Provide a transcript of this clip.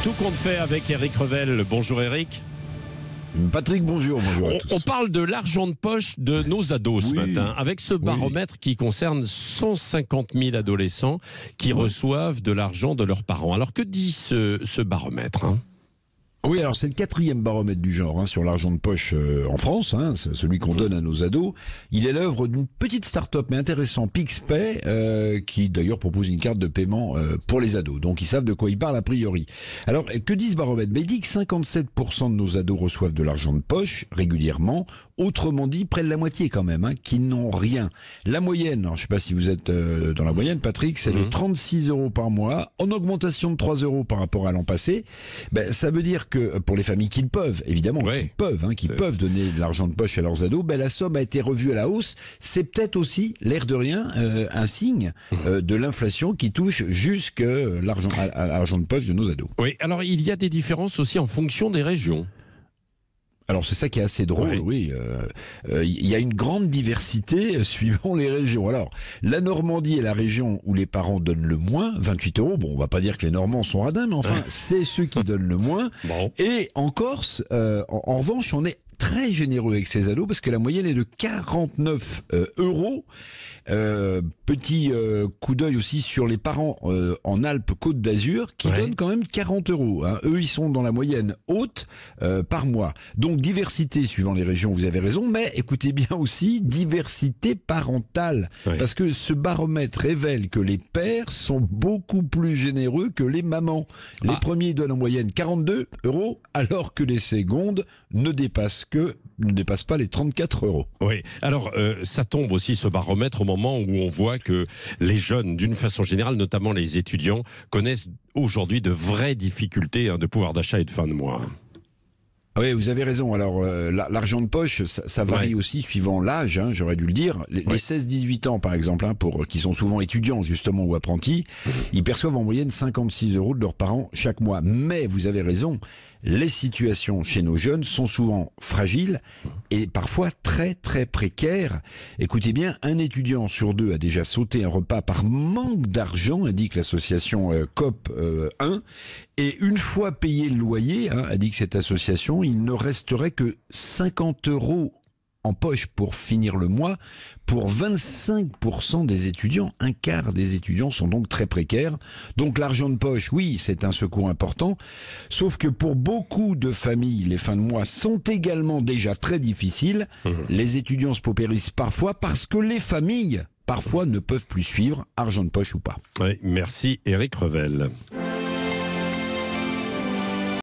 Tout compte fait avec Eric Revel. Bonjour Eric. Patrick, bonjour. Bonjour à tous. On parle de l'argent de poche de nos ados ce matin, avec ce baromètre qui concerne 150 000 adolescents qui reçoivent de l'argent de leurs parents. Alors que dit ce baromètre Oui, alors c'est le 4e baromètre du genre sur l'argent de poche en France, c'est celui qu'on donne à nos ados. Il est l'œuvre d'une petite start-up mais intéressant, PixPay, qui d'ailleurs propose une carte de paiement pour les ados. Donc ils savent de quoi ils parlent a priori. Alors que dit ce baromètre? Il dit que 57% de nos ados reçoivent de l'argent de poche régulièrement. Autrement dit, près de la moitié quand même, qui n'ont rien. La moyenne, alors, je ne sais pas si vous êtes dans la moyenne, Patrick, c'est de 36 € par mois, en augmentation de 3 € par rapport à l'an passé. Ça veut dire que pour les familles qui le peuvent, évidemment, qui peuvent donner de l'argent de poche à leurs ados, la somme a été revue à la hausse. C'est peut-être aussi, l'air de rien, un signe de l'inflation qui touche jusque l'argent de poche de nos ados. Oui, alors il y a des différences aussi en fonction des régions. Alors c'est ça qui est assez drôle, oui. Il y a une grande diversité suivant les régions. Alors la Normandie est la région où les parents donnent le moins, 28 €. Bon, on va pas dire que les Normands sont radins, mais enfin c'est ceux qui donnent le moins. Bon. Et en Corse, en revanche, on est très généreux avec ses ados parce que la moyenne est de 49 €. Petit coup d'œil aussi sur les parents en Alpes-Côte d'Azur qui donnent quand même 40 €. Eux, ils sont dans la moyenne haute par mois. Donc diversité suivant les régions, vous avez raison, mais écoutez bien aussi, diversité parentale. Parce que ce baromètre révèle que les pères sont beaucoup plus généreux que les mamans. Les premiers donnent en moyenne 42 €, alors que les secondes ne dépassent pas les 34 €. Oui, alors ça tombe aussi ce baromètre au moment où on voit que les jeunes, d'une façon générale, notamment les étudiants, connaissent aujourd'hui de vraies difficultés de pouvoir d'achat et de fin de mois. Oui, vous avez raison. Alors, l'argent de poche, ça varie aussi suivant l'âge, j'aurais dû le dire. Les 16-18 ans, par exemple, qui sont souvent étudiants, justement, ou apprentis, ils perçoivent en moyenne 56 € de leurs parents chaque mois. Mais, vous avez raison, les situations chez nos jeunes sont souvent fragiles et parfois très, très précaires. Écoutez bien, un étudiant sur 2 a déjà sauté un repas par manque d'argent, indique l'association COP 1. Et une fois payé le loyer, indique cette association, il ne resterait que 50 € en poche pour finir le mois. Pour 25% des étudiants, un quart des étudiants sont donc très précaires. Donc l'argent de poche, oui, c'est un secours important. Sauf que pour beaucoup de familles, les fins de mois sont également déjà très difficiles. Les étudiants se paupérisent parfois parce que les familles, parfois, ne peuvent plus suivre, argent de poche ou pas. Oui, merci Eric Revel.